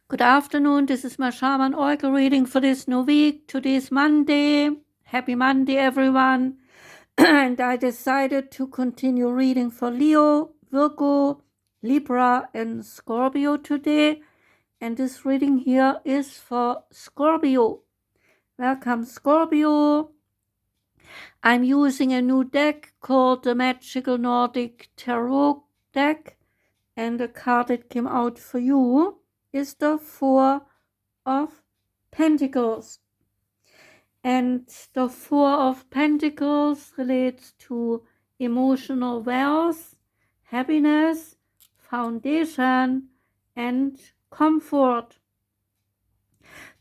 Good afternoon, this is my Shaman Oracle reading for this new week. Today is Monday. Happy Monday, everyone. And I decided to continue reading for Leo, Virgo, Libra, and Scorpio today. And this reading here is for Scorpio. Welcome, Scorpio. I'm using a new deck called the Magical Nordic Tarot deck. And the card that came out for you is the Four of Pentacles. And the Four of Pentacles relates to emotional wealth, happiness, foundation, and comfort.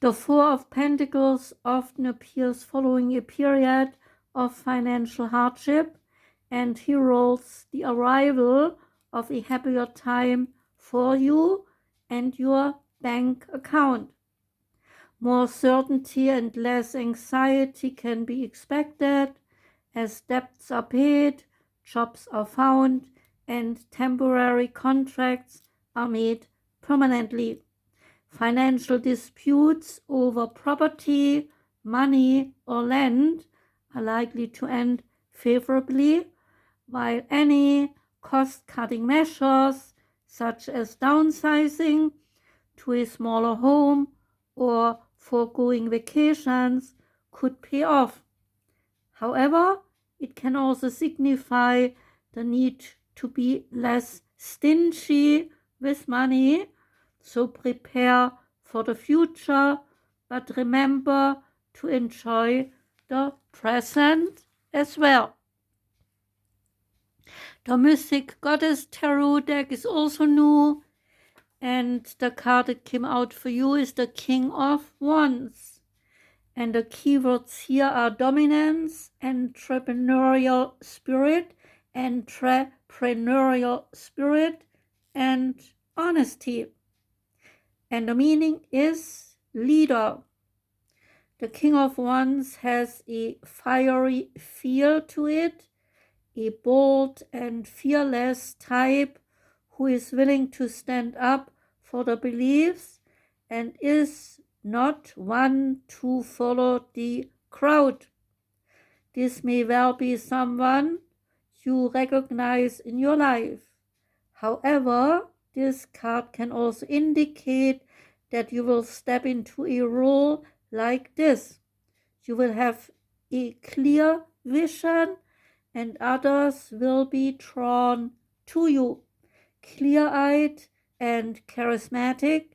The Four of Pentacles often appears following a period of financial hardship and heralds the arrival of a happier time for you and your bank account. More certainty and less anxiety can be expected as debts are paid, jobs are found, and temporary contracts are made permanently. Financial disputes over property, money, or land are likely to end favorably, while any cost-cutting measures, such as downsizing to a smaller home or foregoing vacations, could pay off. However, it can also signify the need to be less stingy with money, so prepare for the future, but remember to enjoy the present as well. The Mythic Goddess Tarot deck is also new, and the card that came out for you is the King of Wands. And the keywords here are dominance, entrepreneurial spirit, and honesty. And the meaning is leader. The King of Wands has a fiery feel to it, a bold and fearless type who is willing to stand up for the beliefs and is not one to follow the crowd. This may well be someone you recognize in your life. However, this card can also indicate that you will step into a role like this. You will have a clear vision and others will be drawn to you. Clear-eyed and charismatic,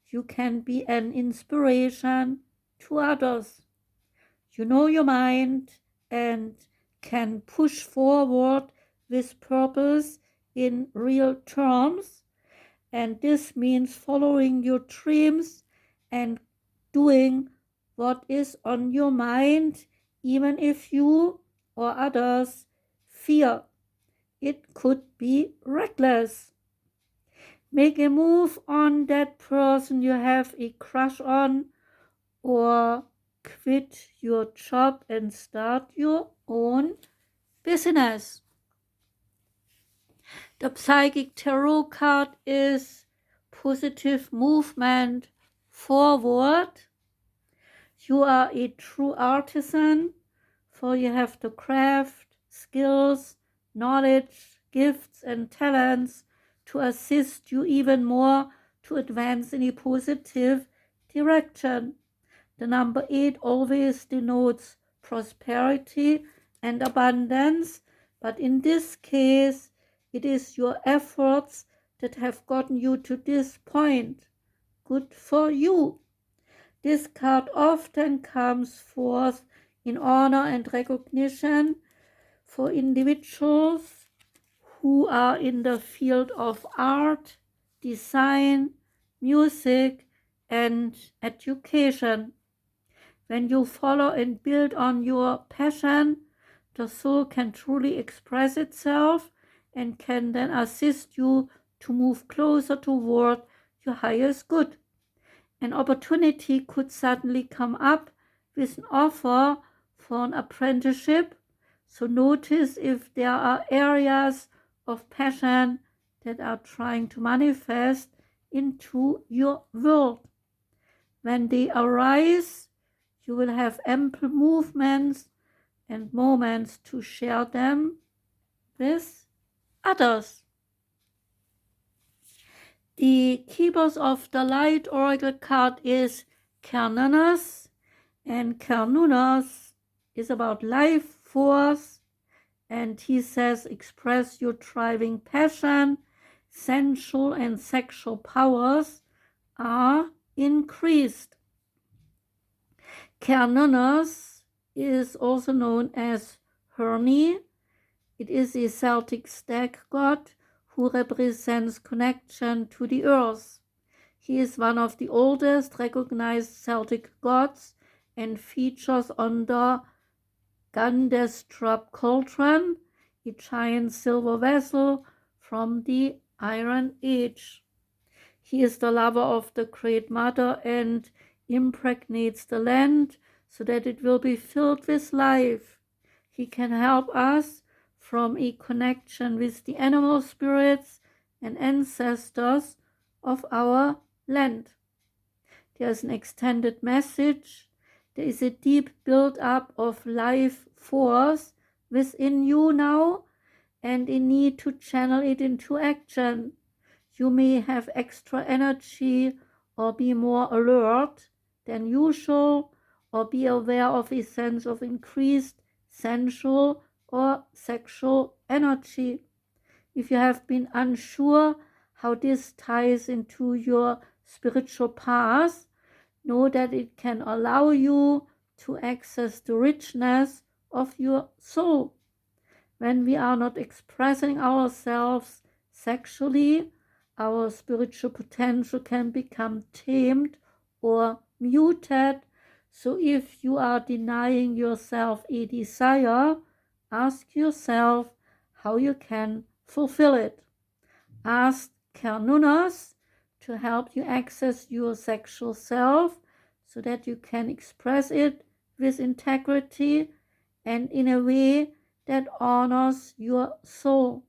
you can be an inspiration to others. You know your mind and can push forward with purpose in real terms, and this means following your dreams and doing what is on your mind, even if you or others fear. It could be reckless. Make a move on that person you have a crush on, or quit your job and start your own business. The Psychic Tarot card is positive movement forward. You are a true artisan, for you have the craft, skills, knowledge, gifts, and talents to assist you even more to advance in a positive direction. The number 8 always denotes prosperity and abundance, but in this case, it is your efforts that have gotten you to this point. Good for you. This card often comes forth in honor and recognition for individuals who are in the field of art, design, music, and education. When you follow and build on your passion, the soul can truly express itself and can then assist you to move closer toward your highest good. An opportunity could suddenly come up with an offer for an apprenticeship, so notice if there are areas of passion that are trying to manifest into your world. When they arise, you will have ample movements and moments to share them with others. The Keepers of the Light Oracle card is Cernunnos, and Cernunnos is about life force, and he says express your driving passion, sensual and sexual powers are increased. Cernunnos is also known as Hermie. It is a Celtic stag god who represents connection to the earth. He is one of the oldest recognized Celtic gods and features on the Gundestrup cauldron, a giant silver vessel from the Iron Age. He is the lover of the Great Mother and impregnates the land so that it will be filled with life. He can help us from a connection with the animal spirits and ancestors of our land. There is an extended message. There is a deep build-up of life force within you now and a need to channel it into action. You may have extra energy or be more alert than usual or be aware of a sense of increased sensual or sexual energy. If you have been unsure how this ties into your spiritual path, know that it can allow you to access the richness of your soul. When we are not expressing ourselves sexually, our spiritual potential can become tamed or muted. So if you are denying yourself a desire, ask yourself how you can fulfill it. Ask Cernunnos to help you access your sexual self so that you can express it with integrity and in a way that honors your soul.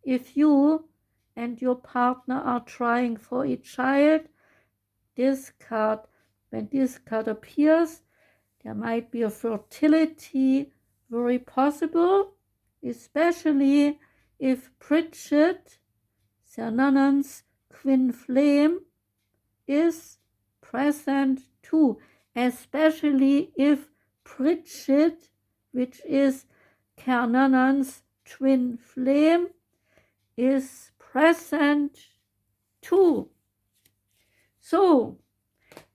If you and your partner are trying for a child, when this card appears, there might be a fertility very possible, especially if Bridget, Cernunnos' twin flame, is present too, especially if Bridget, which is Cernunnos' twin flame, is present too. So,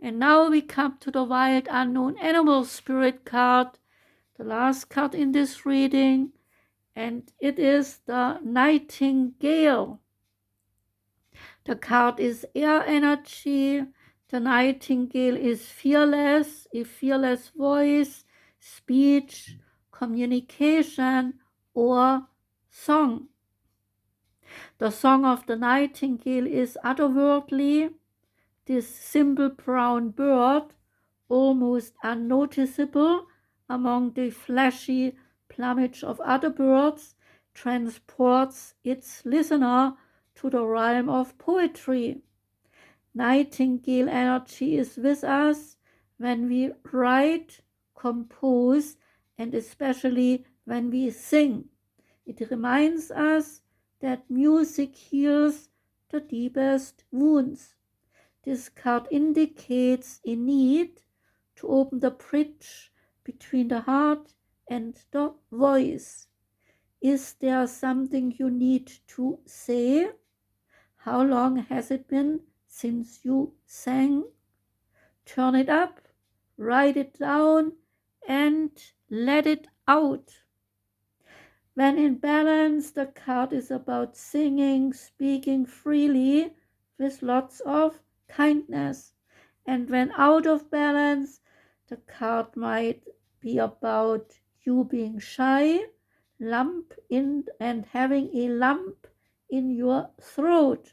and now we come to the Wild Unknown Animal Spirit card, the last card in this reading, and it is the Nightingale. The card is air energy. The Nightingale is fearless, a fearless voice, speech, communication, or song. The song of the Nightingale is otherworldly. This simple brown bird, almost unnoticeable among the flashy plumage of other birds, transports its listener to the realm of poetry. Nightingale energy is with us when we write, compose, and especially when we sing. It reminds us that music heals the deepest wounds. This card indicates a need to open the bridge between the heart and the voice. Is there something you need to say? How long has it been since you sang? Turn it up, write it down, and let it out. When in balance, the card is about singing, speaking freely with lots of kindness. And when out of balance, the card might be about you being shy, and having a lump in your throat.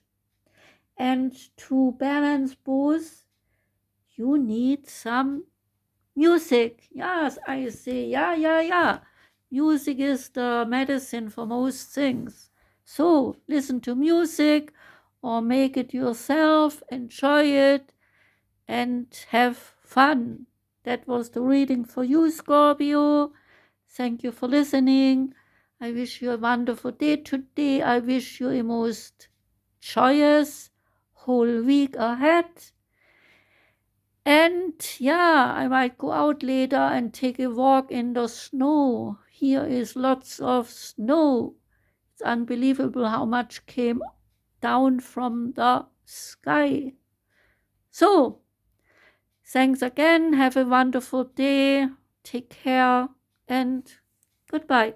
And to balance both, you need some music. Yes, I say, yeah. Music is the medicine for most things. So listen to music or make it yourself, enjoy it, and have fun. That was the reading for you, Scorpio. Thank you for listening. I wish you a wonderful day today. I wish you a most joyous whole week ahead. And yeah, I might go out later and take a walk in the snow. Here is lots of snow. It's unbelievable how much came down from the sky. So, thanks again. Have a wonderful day. Take care and goodbye.